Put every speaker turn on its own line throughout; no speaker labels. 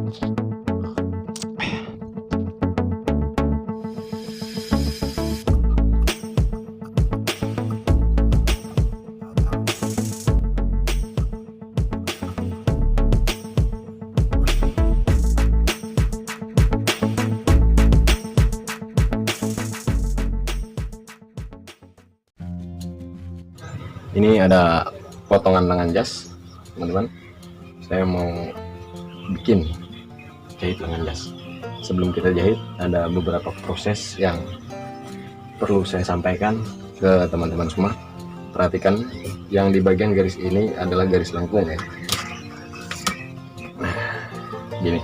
Ini ada potongan lengan jas, teman-teman. Saya mau bikin jahit lengan jas. Sebelum kita jahit, ada beberapa proses yang perlu saya sampaikan ke teman-teman semua. Perhatikan, yang di bagian garis ini adalah garis lengkung ya. Nah, gini.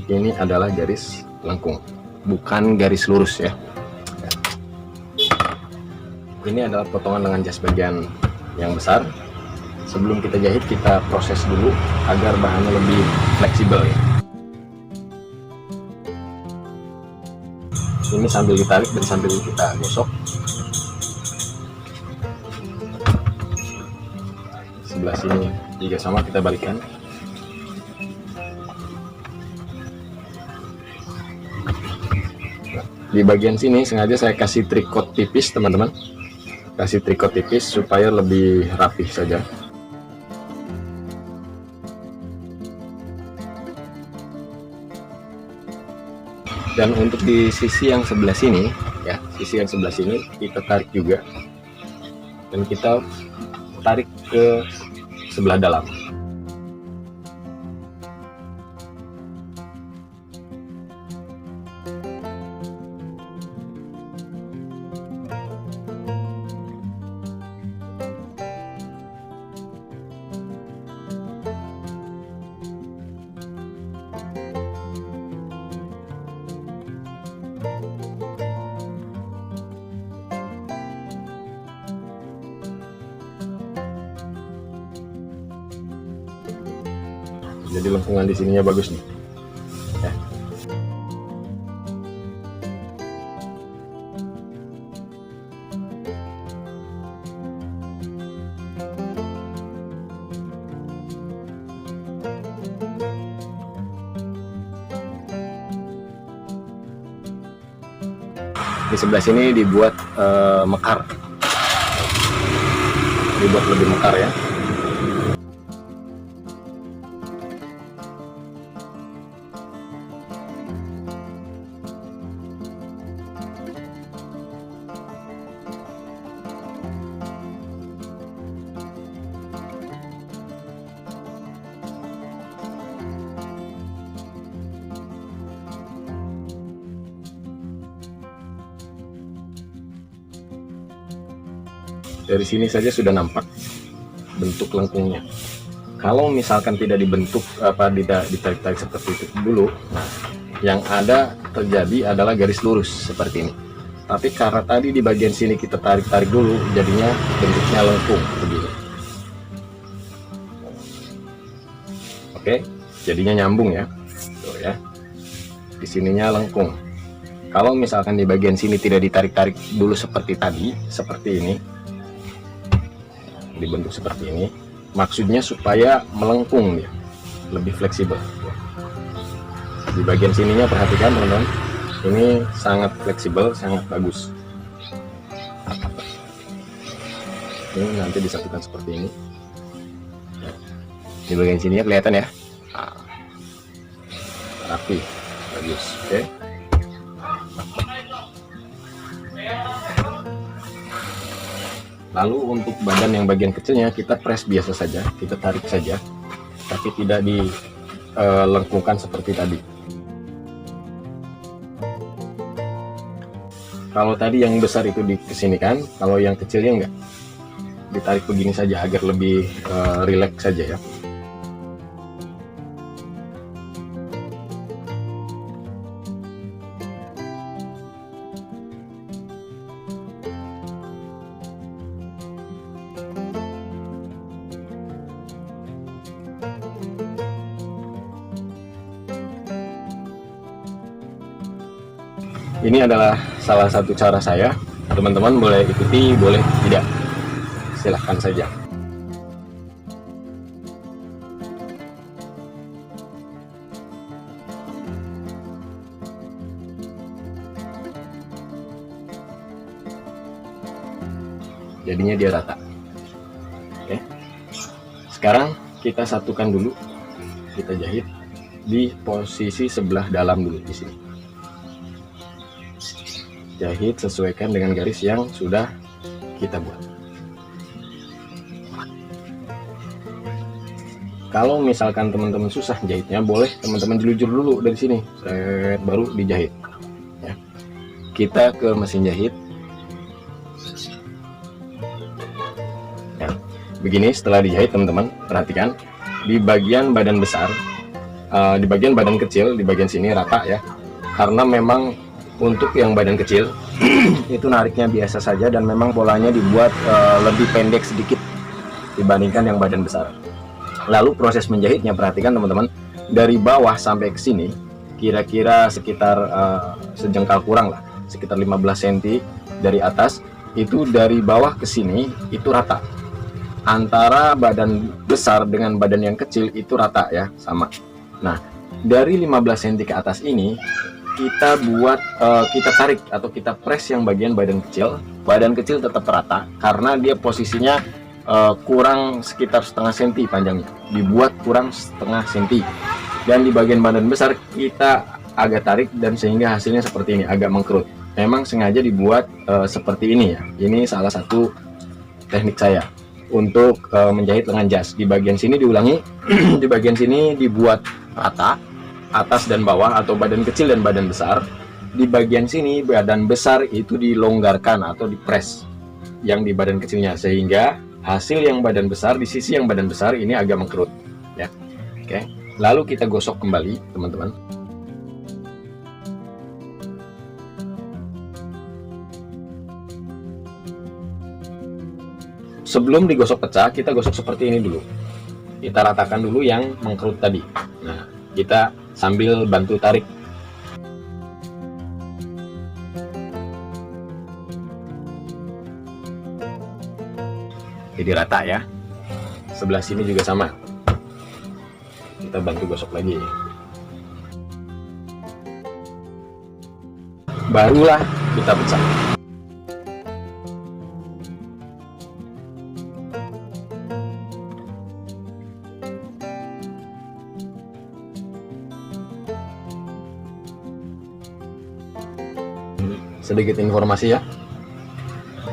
Ini adalah garis lengkung, bukan garis lurus ya. Ini adalah potongan lengan jas bagian yang besar. Sebelum kita jahit, kita proses dulu agar bahannya lebih fleksibel ya. Ini sambil ditarik dan sambil kita gosok. Sebelah sini juga sama, kita balikkan. Di bagian sini sengaja saya kasih trikot tipis, teman-teman. Kasih trikot tipis supaya lebih rapih saja. Dan untuk di sisi yang sebelah sini ya, sisi yang sebelah sini kita tarik juga, dan kita tarik ke sebelah dalam. Jadi lengkungan di sininya bagus nih. Ya. Di sebelah sini dibuat mekar, dibuat lebih mekar ya. Dari sini saja sudah nampak bentuk lengkungnya. Kalau misalkan tidak dibentuk tidak ditarik-tarik seperti itu dulu, nah, yang ada terjadi adalah garis lurus seperti ini. Tapi karena tadi di bagian sini kita tarik-tarik dulu, jadinya bentuknya lengkung begini. Oke, jadinya nyambung ya. Tuh ya. Di sininya lengkung. Kalau misalkan di bagian sini tidak ditarik-tarik dulu seperti tadi, seperti ini, dibentuk seperti ini, maksudnya supaya melengkung dia, lebih fleksibel. Di bagian sininya perhatikan teman-teman, ini sangat fleksibel, sangat bagus. Ini nanti disatukan seperti ini. Di bagian sininya kelihatan ya, nah, rapi, bagus. Oke. Lalu untuk badan yang bagian kecilnya kita press biasa saja, kita tarik saja, tapi tidak dilengkungkan seperti tadi. Kalau tadi yang besar itu dikesinikan, kalau yang kecilnya enggak, ditarik begini saja agar lebih rileks saja ya. Ini adalah salah satu cara saya. Teman-teman boleh ikuti, boleh tidak. Silahkan saja. jadinya dia rata. Oke, sekarang kita satukan dulu, kita jahit di posisi sebelah dalam dulu di sini. Jahit sesuaikan dengan garis yang sudah kita buat. Kalau misalkan teman-teman susah jahitnya, boleh teman-teman jelujur dulu dari sini, baru dijahit. Ya. Kita ke mesin jahit. Ya. Begini setelah dijahit, teman-teman perhatikan di bagian badan besar, di bagian badan kecil, di bagian sini rata ya, karena memang untuk yang badan kecil itu nariknya biasa saja dan memang polanya dibuat lebih pendek sedikit dibandingkan yang badan besar. Lalu proses menjahitnya, perhatikan teman-teman, dari bawah sampai ke sini kira-kira sekitar sejengkal kurang lah, sekitar 15 cm dari atas, itu dari bawah ke sini itu rata. Antara badan besar dengan badan yang kecil itu rata ya, sama. Nah, dari 15 cm ke atas ini kita buat, kita tarik atau kita press yang bagian badan kecil. Badan kecil tetap rata karena dia posisinya kurang sekitar setengah senti panjangnya, dibuat kurang setengah senti. Dan di bagian badan besar kita agak tarik dan sehingga hasilnya seperti ini, agak mengkerut. Memang sengaja dibuat seperti ini ya. Ini salah satu teknik saya untuk menjahit lengan jas. Di bagian sini diulangi, di bagian sini dibuat rata, atas dan bawah atau badan kecil dan badan besar. Di bagian sini badan besar itu dilonggarkan atau dipres yang di badan kecilnya, sehingga hasil yang badan besar di sisi yang badan besar ini agak mengkerut ya. Oke, lalu kita gosok kembali teman-teman. Sebelum digosok pecah, kita gosok seperti ini dulu, kita ratakan dulu yang mengkerut tadi. Nah, kita sambil bantu tarik. Jadi rata ya. Sebelah sini juga sama. Kita bantu gosok lagi. Barulah kita pecah. Sedikit informasi ya,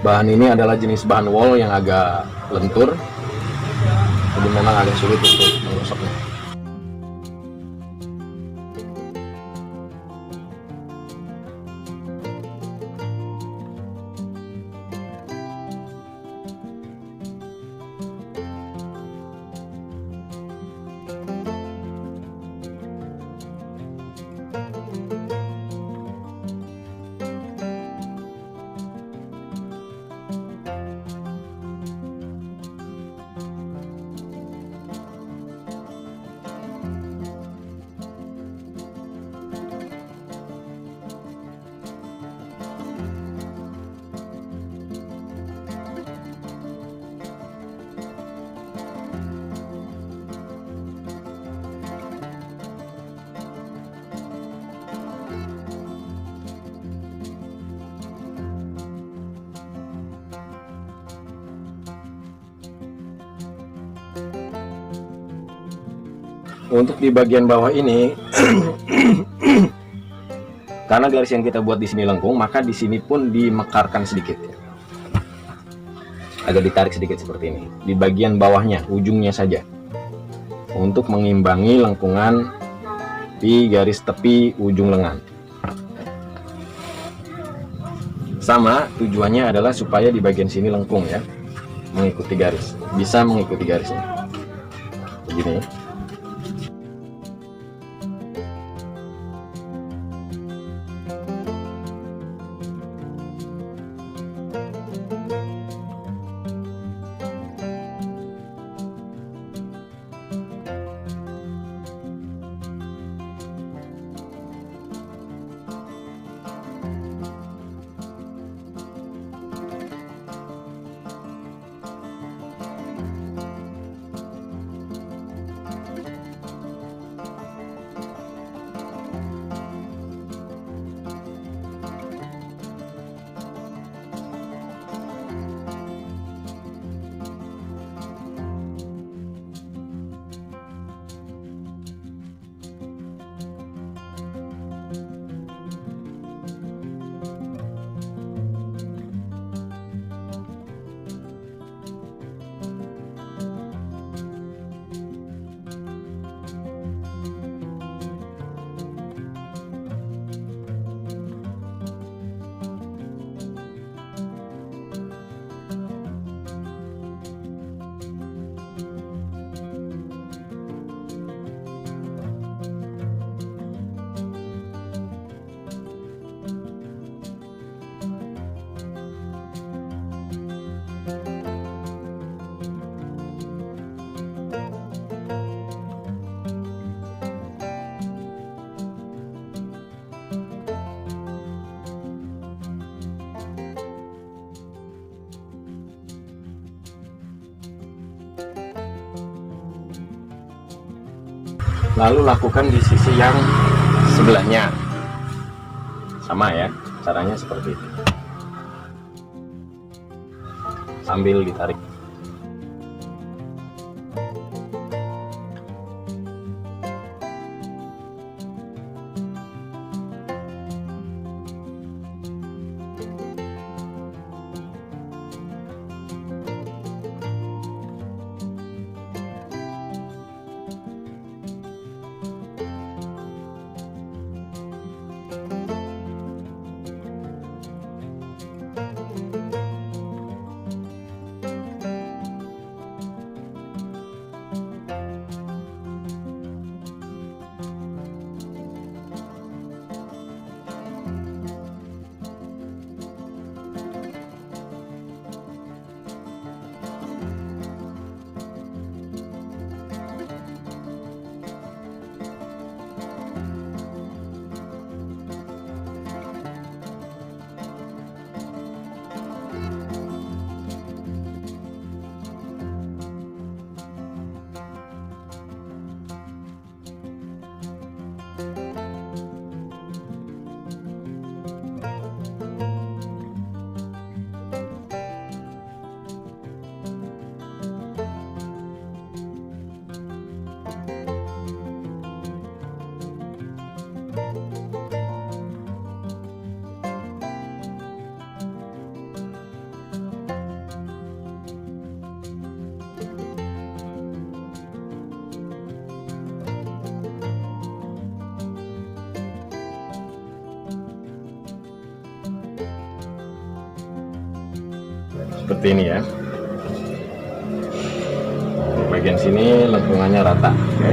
bahan ini adalah jenis bahan wol yang agak lentur, jadi memang agak sulit untuk menggosoknya. Untuk di bagian bawah ini karena garis yang kita buat di sini lengkung, maka di sini pun dimekarkan sedikit ya. Agak ditarik sedikit seperti ini di bagian bawahnya, ujungnya saja, untuk mengimbangi lengkungan di garis tepi ujung lengan. Sama tujuannya adalah supaya di bagian sini lengkung ya, mengikuti garis, bisa mengikuti garisnya begini. lalu lakukan di sisi yang sebelahnya. Sama ya, caranya seperti itu, sambil ditarik. Seperti ini ya. Di bagian sini lengkungannya rata, oke.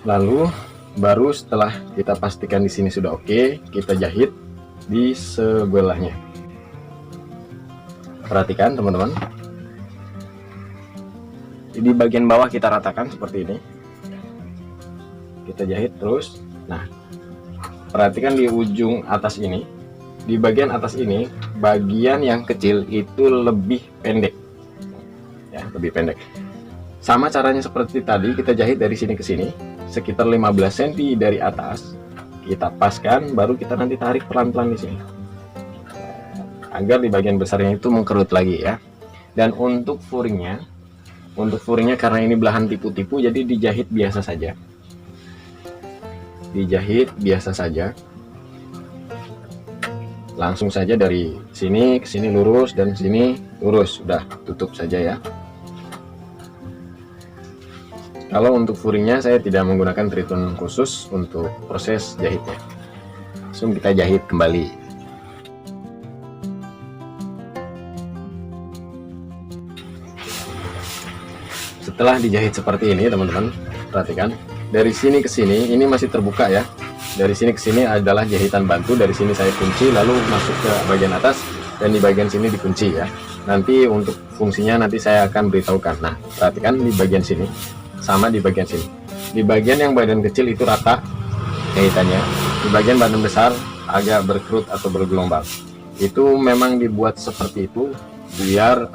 Lalu baru setelah kita pastikan di sini sudah oke, kita jahit di sebelahnya. Perhatikan teman-teman, di bagian bawah kita ratakan seperti ini, kita jahit terus. Nah, perhatikan di ujung atas ini, di bagian atas ini, bagian yang kecil itu lebih pendek ya, lebih pendek. Sama caranya seperti tadi, kita jahit dari sini ke sini sekitar 15 cm dari atas, kita paskan, baru kita nanti tarik pelan-pelan di sini agar di bagian besarnya itu mengkerut lagi ya. Dan untuk furingnya karena ini belahan tipu-tipu, jadi dijahit biasa saja, dijahit biasa saja, langsung saja dari sini ke sini lurus dan sini lurus, udah tutup saja ya. Kalau untuk furingnya saya tidak menggunakan tritun khusus untuk proses jahitnya, langsung kita jahit kembali. Setelah dijahit seperti ini teman-teman, perhatikan dari sini ke sini ini masih terbuka ya. Dari sini ke sini adalah jahitan bantu, dari sini saya kunci lalu masuk ke bagian atas, dan di bagian sini dikunci ya. Nanti untuk fungsinya nanti saya akan beritahukan. Nah, perhatikan di bagian sini sama di bagian sini. Di bagian yang badan kecil itu rata jahitannya, di bagian badan besar agak berkerut atau bergelombang. Itu memang dibuat seperti itu biar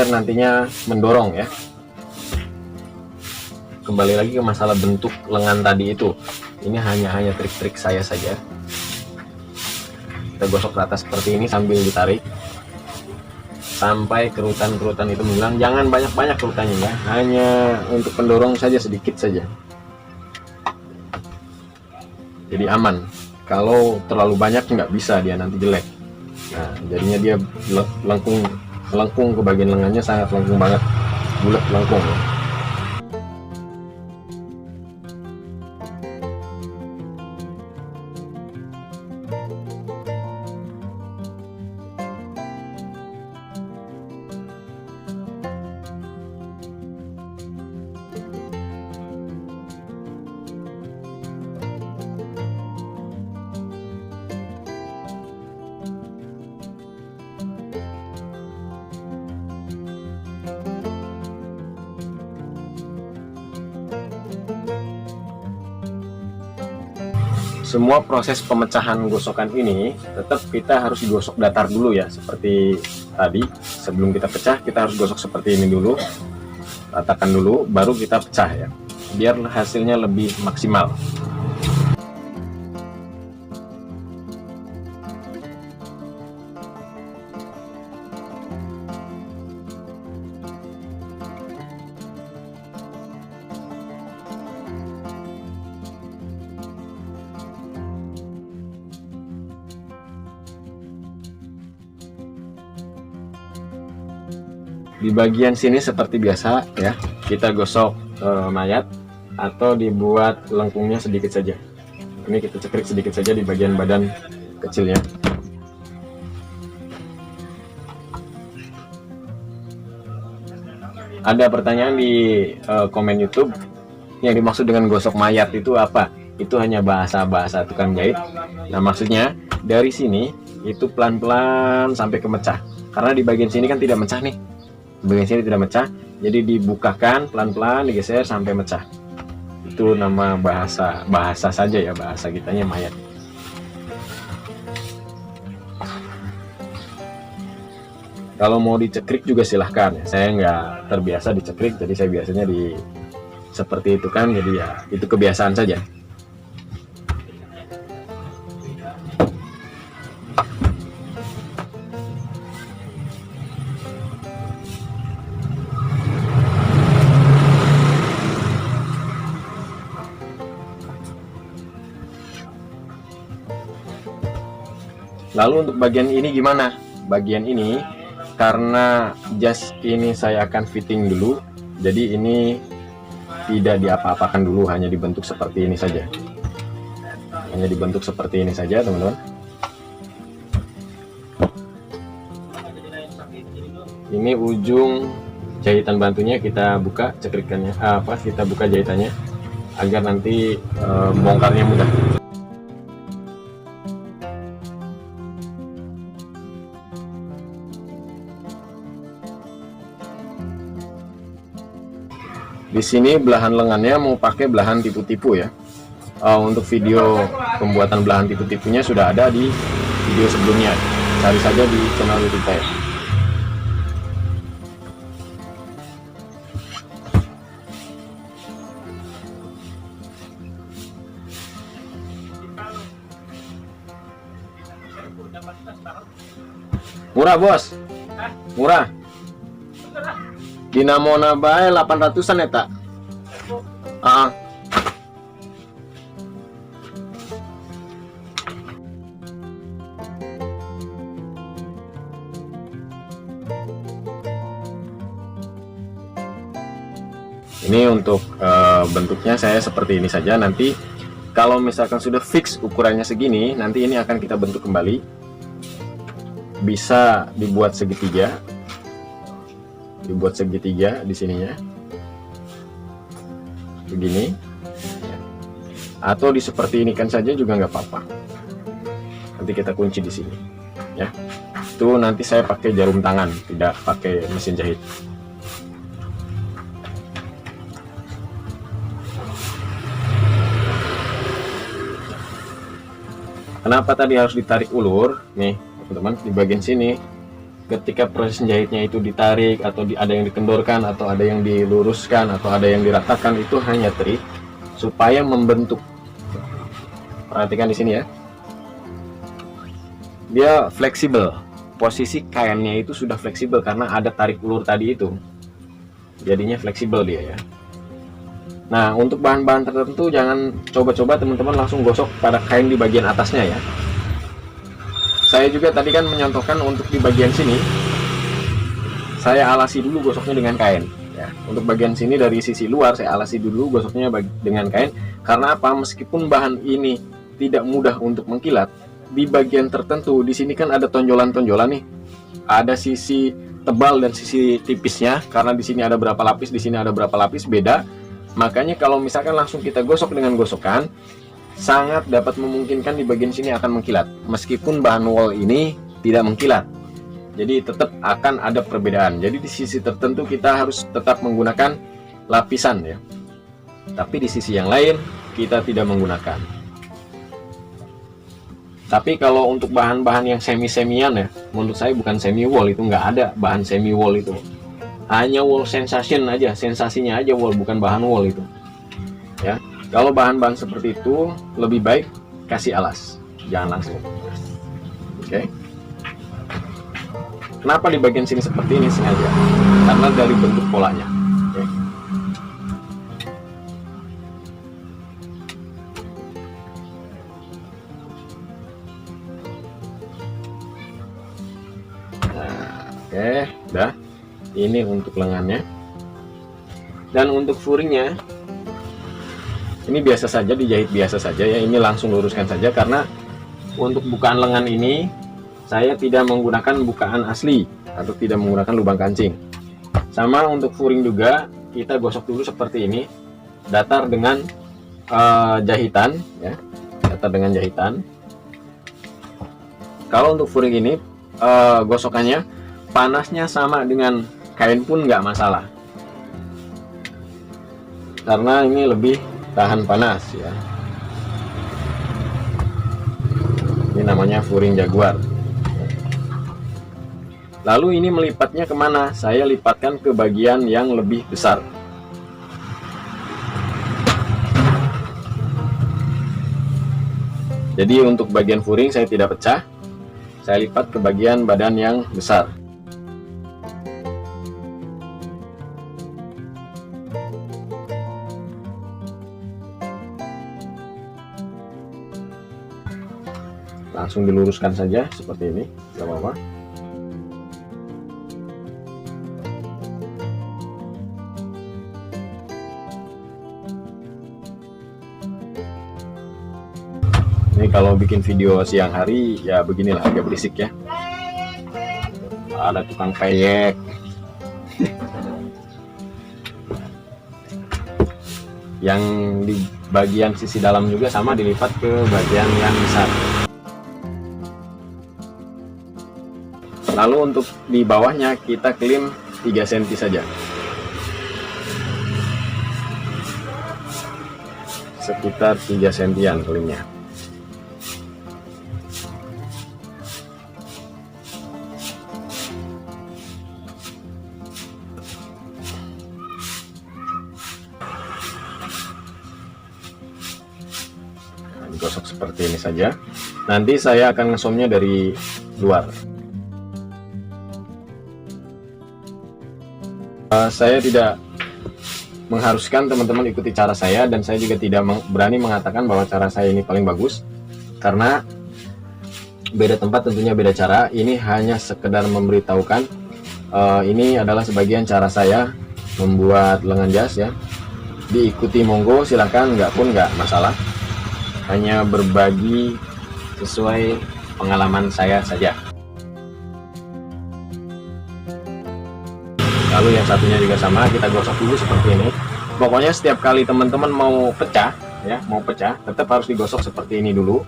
nantinya mendorong ya. Kembali lagi ke masalah bentuk lengan tadi itu, ini hanya trik-trik saya saja. Kita gosok ke atas seperti ini sambil ditarik sampai kerutan-kerutan itu menghilang. Jangan banyak-banyak kerutannya ya, hanya untuk pendorong saja, sedikit saja, jadi aman. Kalau terlalu banyak nggak bisa, dia nanti jelek. Nah, jadinya dia melengkung ke bagian lengannya, sangat lengkung banget, bulat lengkung ya. semua proses pemecahan gosokan ini tetap kita harus gosok datar dulu ya, seperti tadi. Sebelum kita pecah kita harus gosok seperti ini dulu, ratakan dulu, baru kita pecah ya, biar hasilnya lebih maksimal. Di bagian sini seperti biasa ya, kita gosok mayat atau dibuat lengkungnya sedikit saja. Ini kita cekrik sedikit saja di bagian badan kecilnya. Ada pertanyaan di komen YouTube, yang dimaksud dengan gosok mayat itu apa? Itu hanya bahasa tukang jahit. Nah, maksudnya dari sini itu pelan-pelan sampai ke mecah. Karena di bagian sini kan tidak mecah nih. Bagian sini tidak mecah, jadi dibukakan pelan-pelan, digeser sampai mecah. Itu nama bahasa saja ya, bahasa kitanya mayat. Kalau mau dicekrik juga silahkan ya. Saya nggak terbiasa dicekrik, jadi saya biasanya di seperti itu kan, jadi ya itu kebiasaan saja. Lalu untuk bagian ini gimana? Bagian ini karena jas ini saya akan fitting dulu, jadi ini tidak diapa-apakan dulu, hanya dibentuk seperti ini saja. Hanya dibentuk seperti ini saja, teman-teman. Ini ujung jahitan bantunya kita buka, cekrikannya kita buka jahitannya agar nanti bongkarnya mudah. Di sini belahan lengannya mau pakai belahan tipu-tipu ya. Untuk video pembuatan belahan tipu-tipunya sudah ada di video sebelumnya. Cari saja di channel YouTube saya. Murah bos, murah. Dinamona bae 800-an eta. Ini untuk bentuknya saya seperti ini saja. Nanti kalau misalkan sudah fix ukurannya segini, nanti ini akan kita bentuk kembali. Bisa dibuat segitiga. Dibuat segitiga di sininya begini, atau di seperti ini kan saja juga nggak apa-apa. Nanti kita kunci di sini ya. Itu nanti saya pakai jarum tangan, tidak pakai mesin jahit. Kenapa tadi harus ditarik ulur nih teman-teman? Di bagian sini ketika proses jahitnya itu ditarik atau ada yang dikendorkan atau ada yang diluruskan atau ada yang diratakan, itu hanya trik supaya membentuk. Perhatikan di sini ya, dia fleksibel, posisi kainnya itu sudah fleksibel karena ada tarik ulur tadi itu, jadinya fleksibel dia ya. Nah, untuk bahan-bahan tertentu jangan coba-coba teman-teman langsung gosok pada kain di bagian atasnya ya. Saya juga tadi kan menyontohkan untuk di bagian sini, saya alasi dulu gosoknya dengan kain ya. Untuk bagian sini dari sisi luar saya alasi dulu gosoknya dengan kain. Karena apa? Meskipun bahan ini tidak mudah untuk mengkilat, di bagian tertentu di sini kan ada tonjolan-tonjolan nih. Ada sisi tebal dan sisi tipisnya, karena di sini ada berapa lapis, di sini ada berapa lapis, beda. Makanya kalau misalkan langsung kita gosok dengan gosokan, sangat dapat memungkinkan di bagian sini akan mengkilat, meskipun bahan wol ini tidak mengkilat. Jadi tetap akan ada perbedaan. Jadi di sisi tertentu kita harus tetap menggunakan lapisan ya, tapi di sisi yang lain kita tidak menggunakan. Tapi kalau untuk bahan-bahan yang semi-semian ya, menurut saya bukan semi wall, itu nggak ada bahan semi wall itu. Hanya wall sensation aja, sensasinya aja wall, bukan bahan wall itu. Ya, kalau bahan-bahan seperti itu lebih baik kasih alas, jangan langsung. Oke. Kenapa di bagian sini seperti ini sengaja? Karena dari bentuk polanya. Oke. Oke, udah. Ini untuk lengannya. Dan untuk furingnya, ini biasa saja, dijahit biasa saja ya. Ini langsung luruskan saja, karena untuk bukaan lengan ini saya tidak menggunakan bukaan asli atau tidak menggunakan lubang kancing. Sama untuk furing juga, kita gosok dulu seperti ini, datar dengan jahitan ya, datar dengan jahitan. Kalau untuk furing ini gosokannya panasnya sama dengan kain pun nggak masalah, karena ini lebih tahan panas ya. Ini namanya furing Jaguar. Lalu ini melipatnya kemana? Saya lipatkan ke bagian yang lebih besar. Jadi untuk bagian furing saya tidak pecah, saya lipat ke bagian badan yang besar. Langsung diluruskan saja seperti ini, tidak apa-apa. Ini kalau bikin video siang hari ya beginilah, agak berisik ya. Ada tukang peyek. Yang di bagian sisi dalam juga sama, dilipat ke bagian yang besar. Lalu untuk di bawahnya kita klim 3 cm saja, sekitar 3 cm klimnya. Digosok seperti ini saja. Nanti saya akan ngesomnya dari luar. Saya tidak mengharuskan teman-teman ikuti cara saya, dan saya juga tidak berani mengatakan bahwa cara saya ini paling bagus, karena beda tempat tentunya beda cara. Ini hanya sekedar memberitahukan, ini adalah sebagian cara saya membuat lengan jas ya. Diikuti monggo, silahkan, nggak pun nggak masalah. Hanya berbagi sesuai pengalaman saya saja. Lalu yang satunya juga sama, kita gosok dulu seperti ini. Pokoknya setiap kali teman-teman mau pecah ya, mau pecah, tetap harus digosok seperti ini dulu.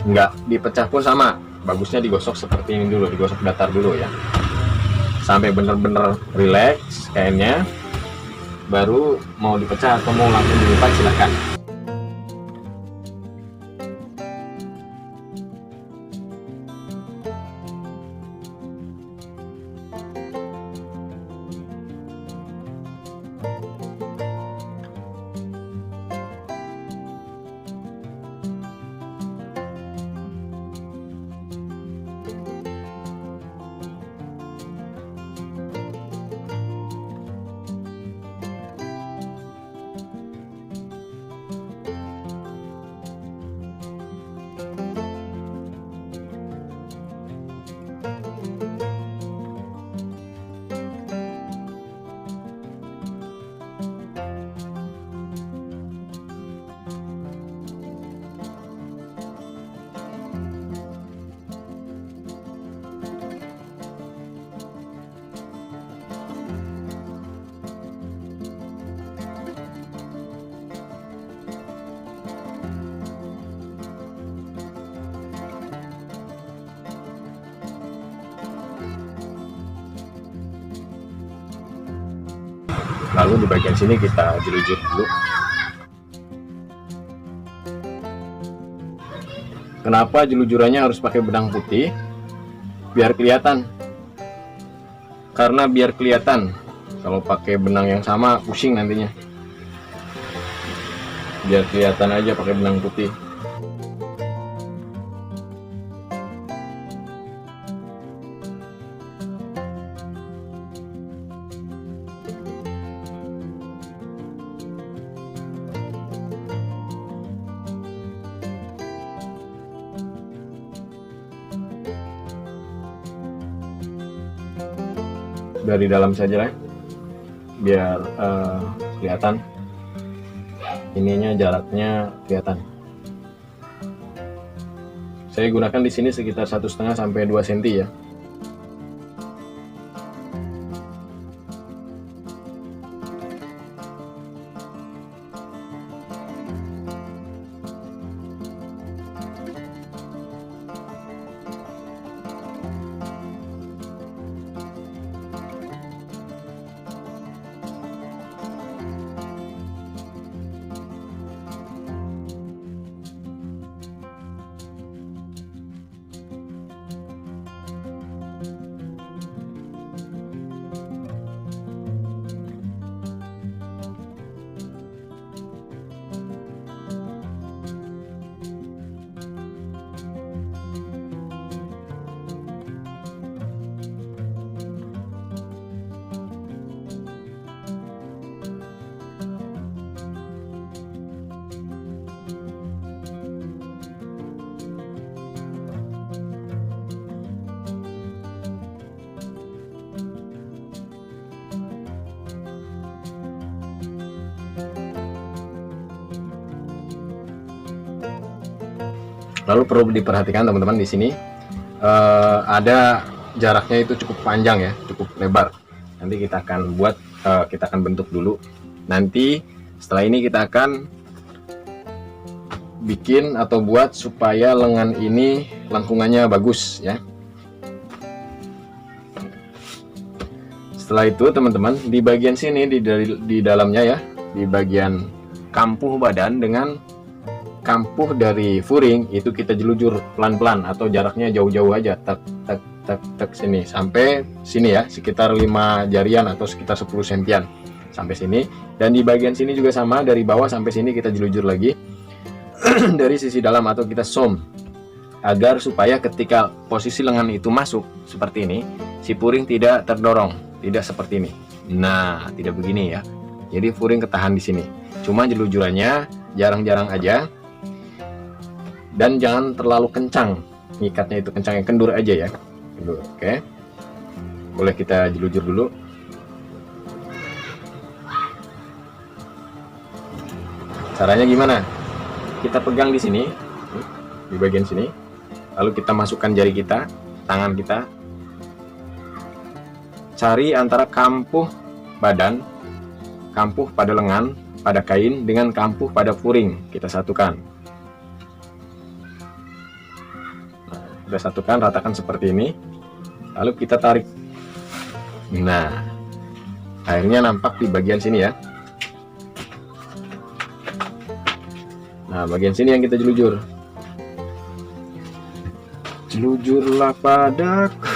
Nggak dipecah pun sama, bagusnya digosok seperti ini dulu, digosok datar dulu ya, sampai bener-bener relax kainnya. Baru mau dipecah atau mau langsung dilipat silahkan. Lalu di bagian sini kita jelujur dulu. Kenapa jelujurannya harus pakai benang putih? Biar kelihatan. Karena biar kelihatan. Kalau pakai benang yang sama pusing nantinya. Biar kelihatan aja pakai benang putih. Dari dalam saja lah, biar kelihatan ininya, jaraknya kelihatan. Saya gunakan di sini sekitar 1,5 sampai 2 cm ya. Lalu perlu diperhatikan teman-teman, di sini ada jaraknya itu cukup panjang ya, cukup lebar. Nanti kita akan buat, kita akan bentuk dulu. Nanti setelah ini kita akan bikin atau buat supaya lengan ini lengkungannya bagus ya. Setelah itu teman-teman, di bagian sini di dalamnya ya, di bagian kampuh badan dengan kampuh dari furing itu kita jelujur pelan-pelan atau jaraknya jauh-jauh aja, tek tek tek tek sini sampai sini ya, sekitar 5 jarian atau sekitar 10 sentian sampai sini. Dan di bagian sini juga sama, dari bawah sampai sini kita jelujur lagi dari sisi dalam atau kita som, agar supaya ketika posisi lengan itu masuk seperti ini, si furing tidak terdorong, tidak seperti ini. Nah, tidak begini ya. Jadi furing ketahan di sini. Cuma jelujurannya jarang-jarang aja. Dan jangan terlalu kencang, ngikatnya itu kencang, yang kendur aja ya, kendur. Oke, boleh kita jelujur dulu. Caranya gimana? Kita pegang di sini, di bagian sini, lalu kita masukkan jari kita, tangan kita, cari antara kampuh badan, kampuh pada lengan, pada kain dengan kampuh pada furing, kita satukan. Udah satukan, ratakan seperti ini, lalu kita tarik. Nah, akhirnya nampak di bagian sini ya. Nah, bagian sini yang kita jelujur. Jelujurlah padaku.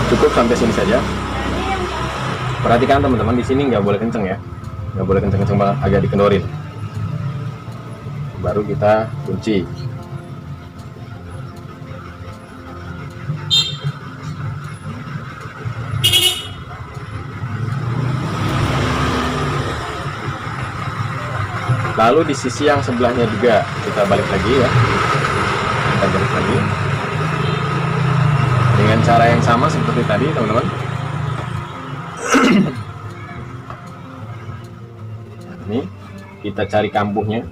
Cukup sampai sini saja. Perhatikan teman-teman, di sini nggak boleh kenceng ya, nggak boleh kenceng-kenceng banget, agak dikendorin. Baru kita kunci. Lalu di sisi yang sebelahnya juga kita balik lagi ya. kita jahit lagi dengan cara yang sama seperti tadi, teman-teman. Ini kita cari kambuhnya.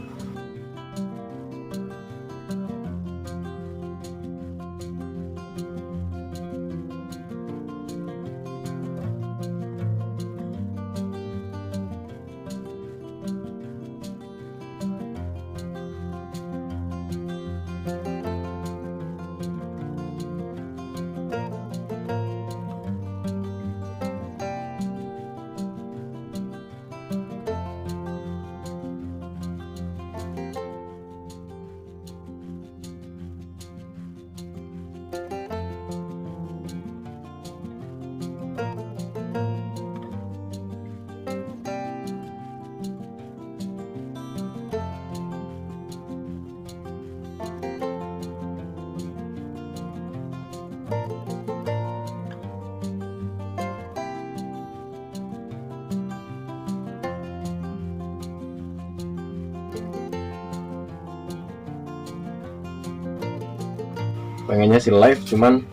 Pengennya sih live, cuman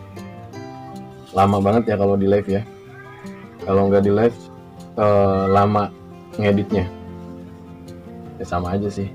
lama banget ya kalau di live ya. Kalau nggak di live lama ngeditnya ya, sama aja sih.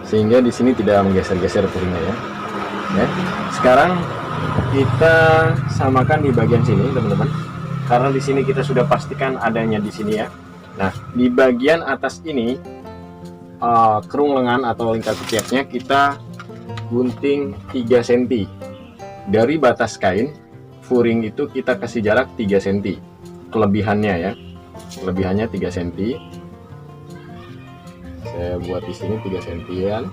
Sehingga di sini tidak menggeser-geser furingnya ya. Sekarang kita samakan di bagian sini, teman-teman. Karena di sini kita sudah pastikan adanya di sini ya. Nah, di bagian atas ini kerung lengan atau lingkar ketiaknya kita gunting 3 cm. Dari batas kain furing itu kita kasih jarak 3 cm. Kelebihannya ya. Kelebihannya 3 cm. Saya buat di sini 3 cm-an.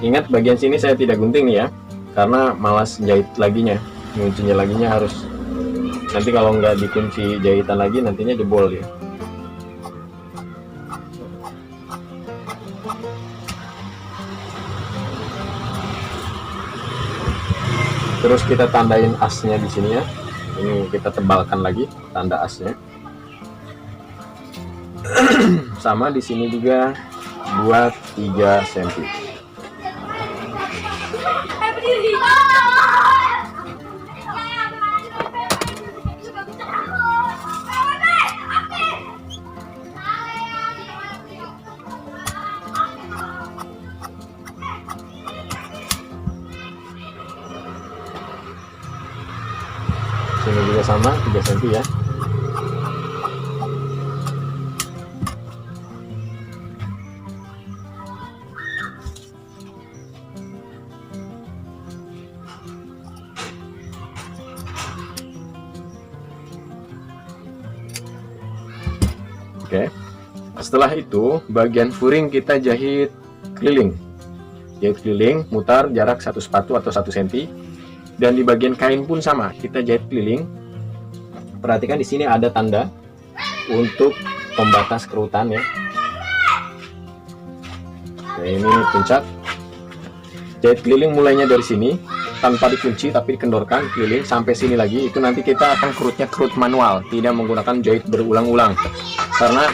Ingat bagian sini saya tidak gunting nih ya, karena malas jahit laginya, nguncinya laginya harus. Nanti kalau nggak dikunci jahitan lagi nantinya jebol ya. Terus kita tandain asnya di sini ya. Ini kita tebalkan lagi tanda asnya. Sama di sini juga buat 3 cm. Sini juga sama 3 cm ya. Oke. Setelah itu bagian furing kita jahit keliling. Jahit keliling, mutar jarak 1 sepatu atau 1 cm. Dan di bagian kain pun sama, kita jahit keliling. Perhatikan di sini ada tanda untuk pembatas kerutan ya. Oke, ini puncak. Jahit keliling mulainya dari sini tanpa dikunci tapi dikendorkan keliling sampai sini lagi. Itu nanti kita akan kerutnya kerut manual, tidak menggunakan jahit berulang-ulang. Karena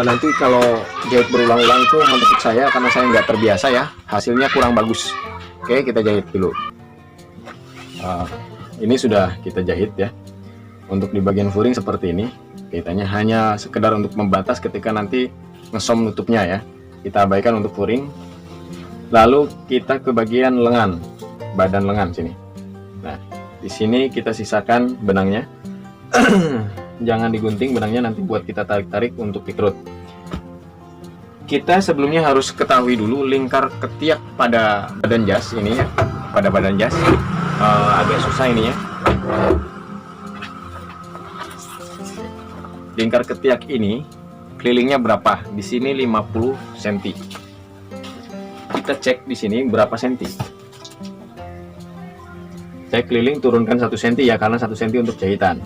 nanti kalau jahit berulang-ulang itu menurut saya, karena saya nggak terbiasa ya, hasilnya kurang bagus. Oke, kita jahit dulu. Ini sudah kita jahit ya. Untuk di bagian furing seperti ini, kaitannya hanya sekedar untuk membatas ketika nanti ngesom nutupnya ya. Kita abaikan untuk furing. Lalu kita ke bagian lengan, badan lengan sini. Nah, di sini kita sisakan benangnya. Jangan digunting benangnya, nanti buat kita tarik-tarik untuk dikerut. Kita sebelumnya harus ketahui dulu lingkar ketiak pada badan jas ini ya. Pada badan jas agak susah ini ya. Lingkar ketiak ini kelilingnya berapa. Di sini 50 cm. Kita cek di sini berapa senti. Saya keliling turunkan 1 cm ya, karena 1 cm untuk jahitan.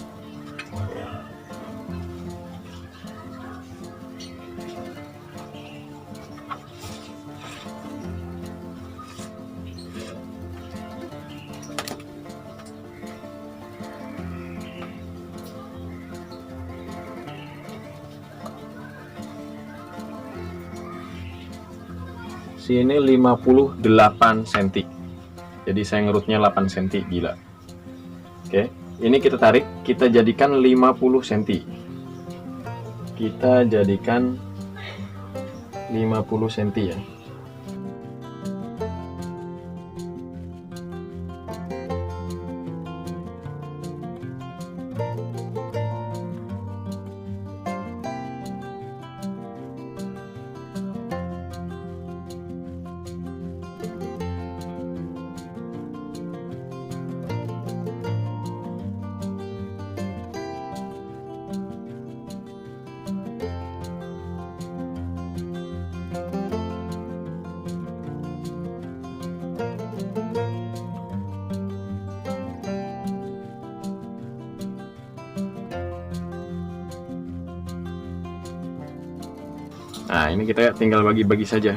Sini 58 cm. Jadi saya ngerutnya 8 cm, gila. Oke, ini kita tarik, kita jadikan 50 cm. Kita jadikan 50 cm ya. Nah, ini kita tinggal bagi-bagi saja.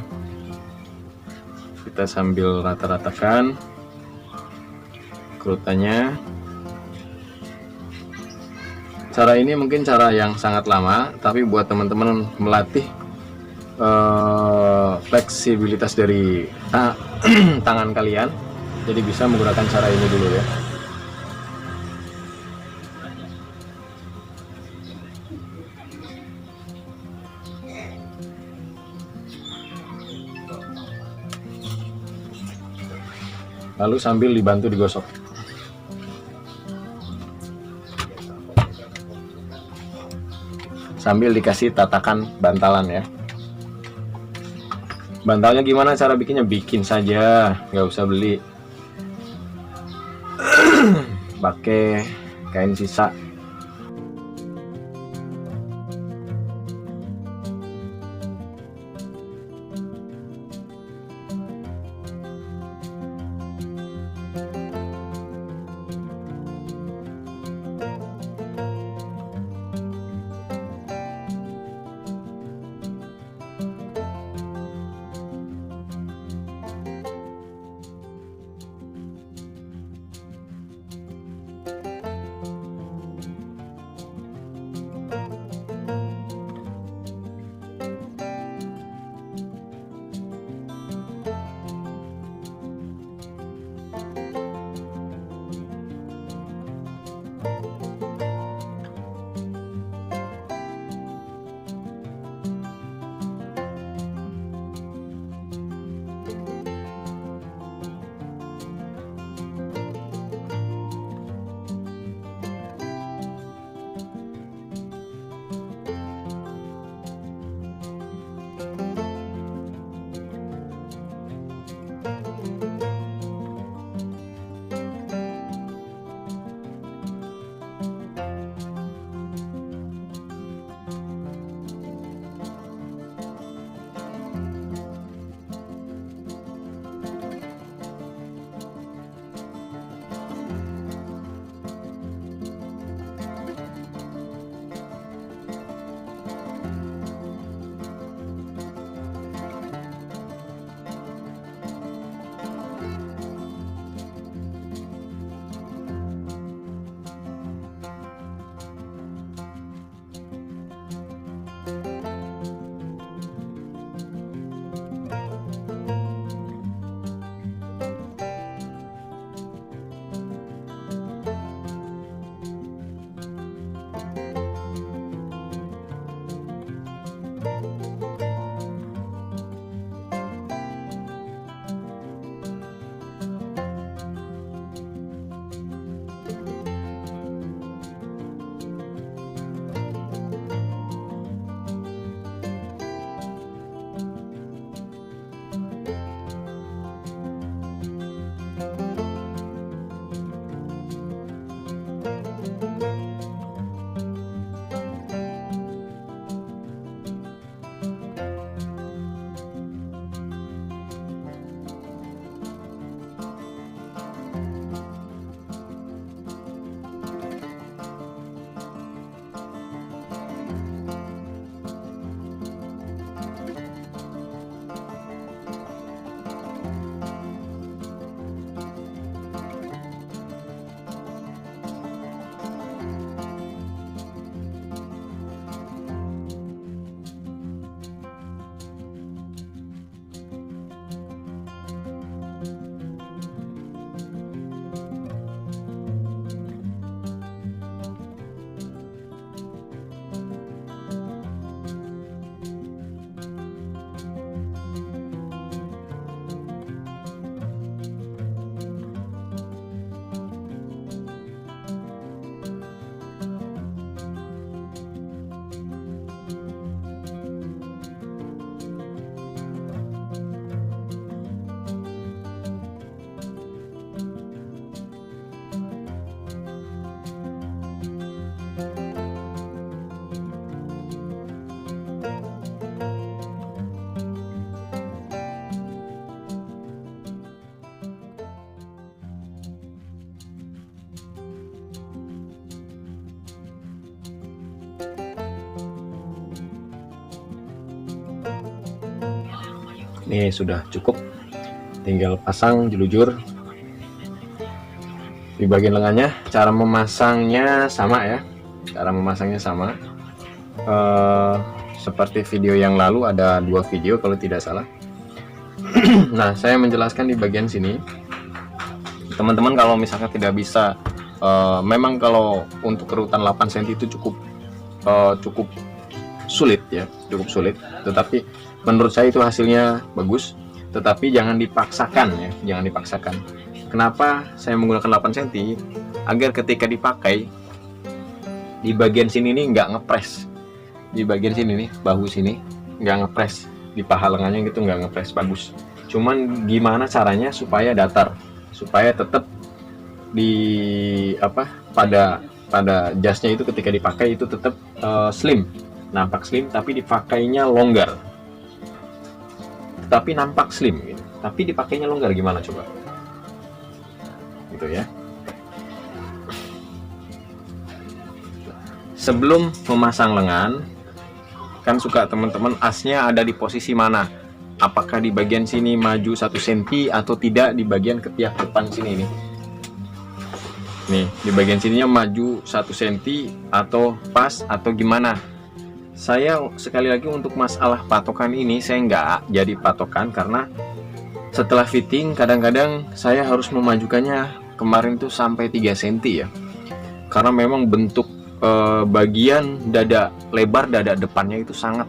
Kita sambil rata-ratakan kerutannya. Cara ini mungkin cara yang sangat lama, tapi buat teman-teman melatih fleksibilitas dari tangan kalian, jadi bisa menggunakan cara ini dulu ya. Lalu sambil dibantu digosok. Sambil dikasih tatakan bantalan ya. Bantalnya gimana cara bikinnya? Bikin saja, nggak usah beli. Pakai kain sisa. Ini sudah cukup, tinggal pasang jelujur di bagian lengannya. Cara memasangnya sama ya, seperti video yang lalu, ada 2 video kalau tidak salah. Nah, saya menjelaskan di bagian sini. Teman-teman kalau misalkan tidak bisa, memang kalau untuk kerutan 8 cm itu cukup sulit ya, tetapi menurut saya itu hasilnya bagus. Tetapi jangan dipaksakan ya, Kenapa saya menggunakan 8 cm? Agar ketika dipakai di bagian sini nih nggak ngepres, di bagian sini nih, bahu sini nggak ngepres, di paha lengannya gitu nggak ngepres, bagus. Cuman gimana caranya supaya datar, supaya tetap di pada jasnya itu ketika dipakai itu tetap slim, nampak slim tapi dipakainya longgar, tapi nampak slim gitu, tapi dipakainya longgar. Gimana coba gitu ya. Sebelum memasang lengan, kan suka teman-teman asnya ada di posisi mana, apakah di bagian sini maju 1 cm atau tidak, di bagian ketiak depan sini nih, di bagian sininya maju 1 cm atau pas atau gimana. Saya sekali lagi untuk masalah patokan ini saya nggak jadi patokan, karena setelah fitting kadang-kadang saya harus memajukannya kemarin tuh sampai 3 cm ya, karena memang bentuk bagian dada, lebar dada depannya itu sangat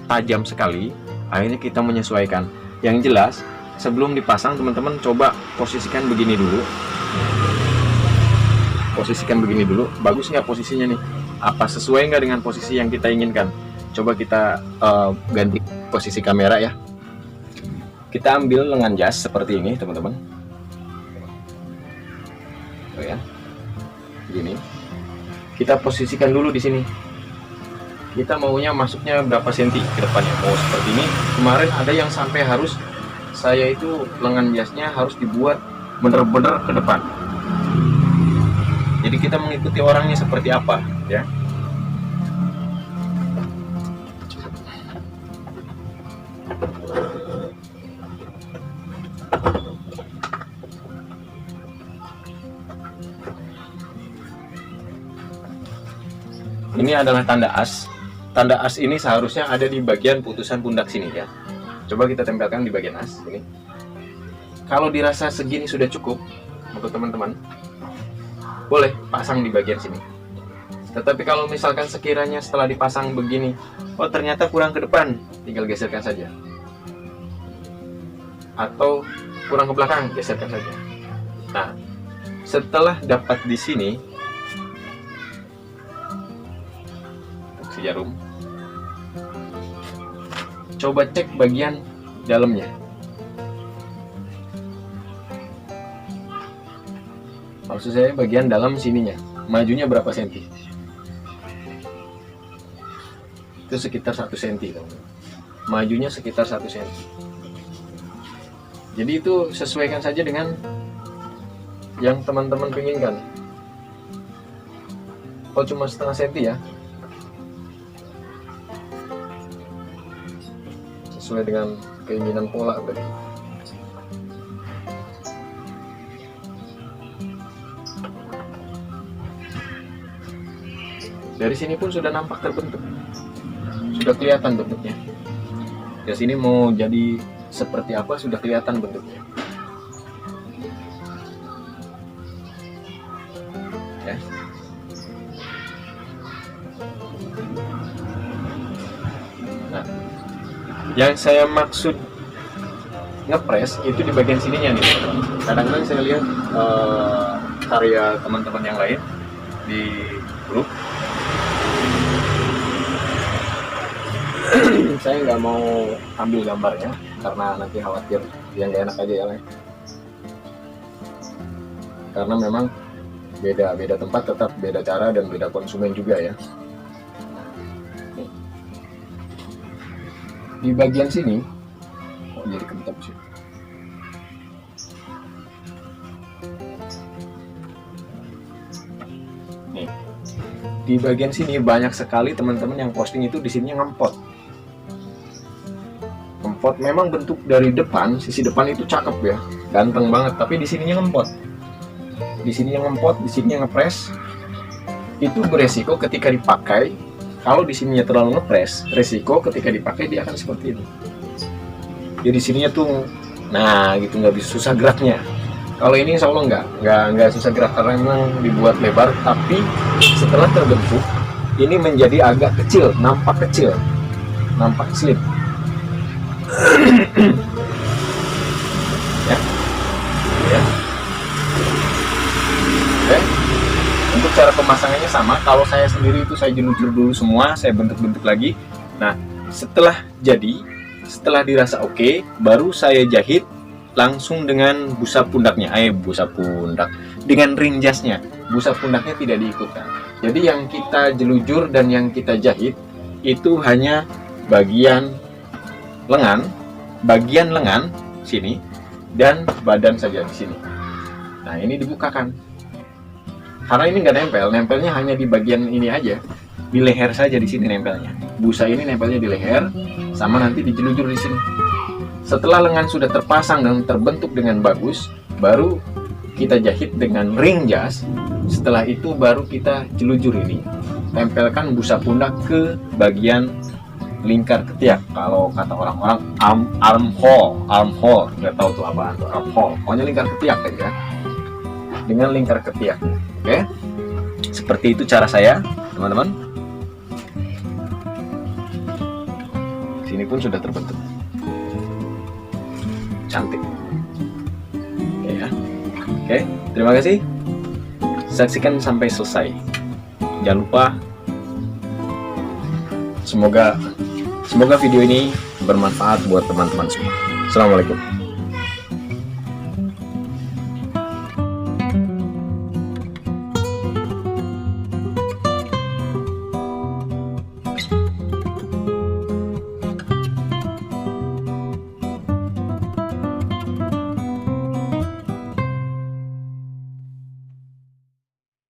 tajam sekali. Akhirnya kita menyesuaikan. Yang jelas sebelum dipasang teman-teman coba posisikan begini dulu, bagus nggak posisinya nih, apa sesuai nggak dengan posisi yang kita inginkan. Coba kita ganti posisi kamera ya. Kita ambil lengan jas seperti ini teman-teman, oh ya, begini. Kita posisikan dulu di sini. Kita maunya masuknya berapa senti ke depannya? Mau seperti ini. Kemarin ada yang sampai harus saya itu lengan jasnya harus dibuat bener-bener ke depan. Jadi kita mengikuti orangnya seperti apa ya. Ini adalah tanda as. Tanda as ini seharusnya ada di bagian putusan pundak sini ya. Coba kita tempelkan di bagian as ini. Kalau dirasa segini sudah cukup untuk teman-teman, boleh pasang di bagian sini. Tetapi kalau misalkan sekiranya setelah dipasang begini, oh ternyata kurang ke depan, tinggal geserkan saja. Atau kurang ke belakang, geserkan saja. Nah, setelah dapat di sini jarum, coba cek bagian dalamnya. Maksud saya bagian dalam sininya, majunya berapa senti? Itu sekitar 1 cm, majunya sekitar 1 cm. Jadi itu sesuaikan saja dengan yang teman-teman inginkan. Oh cuma setengah senti ya, sesuai dengan keinginan pola berarti. Dari sini pun sudah nampak terbentuk, sudah kelihatan bentuknya. Dari sini mau jadi seperti apa sudah kelihatan bentuknya. Ya. Nah, yang saya maksud ngepres itu di bagian sininya nih. Kadang-kadang saya lihat karya teman-teman yang lain di grup. Saya nggak mau ambil gambarnya karena nanti khawatir yang nggak enak aja ya. Karena memang beda tempat, tetap beda cara dan beda konsumen juga ya. Di bagian sini, oh jadi kentap sih. Nih, di bagian sini banyak sekali teman-teman yang posting itu di sininya ngempot ngempot. Memang bentuk dari depan, sisi depan itu cakep ya, ganteng banget, tapi di sininya ngempot. Di sininya ngempot, di sininya ngepres. Itu beresiko ketika dipakai. Kalau di sininya terlalu ngepres, resiko ketika dipakai dia akan seperti ini. Jadi sininya tuh, nah gitu, nggak bisa, susah geraknya. Kalau ini insya Allah nggak susah gerak karena memang dibuat lebar, tapi setelah terbentuk ini menjadi agak kecil, nampak slip. Ya, ya. Oke. Untuk cara pemasangannya sama. Kalau saya sendiri itu saya jelujur dulu semua, saya bentuk-bentuk lagi. Nah, setelah jadi, setelah dirasa oke, baru saya jahit langsung dengan busa pundaknya. Busa pundak dengan ring jasnya. Busa pundaknya tidak diikutkan. Jadi yang kita jelujur dan yang kita jahit itu hanya bagian lengan sini dan badan saja di sini. Nah, ini dibukakan. Karena ini nggak nempelnya hanya di bagian ini aja, di leher saja, di sini nempelnya. Busa ini nempelnya di leher, sama nanti dijelujur di sini. Setelah lengan sudah terpasang dan terbentuk dengan bagus, baru kita jahit dengan ring jas. Setelah itu baru kita jelujur ini, tempelkan busa pundak ke bagian lingkar ketiak. Kalau kata orang-orang armhole, nggak tahu tuh apaan tuh armhole. Pokoknya lingkar ketiak aja. Dengan lingkar ketiak. Oke, seperti itu cara saya, teman-teman. Sini pun sudah terbentuk, cantik. Oke ya. Oke, terima kasih. Saksikan sampai selesai. Jangan lupa. Semoga video ini bermanfaat buat teman-teman semua. Assalamualaikum.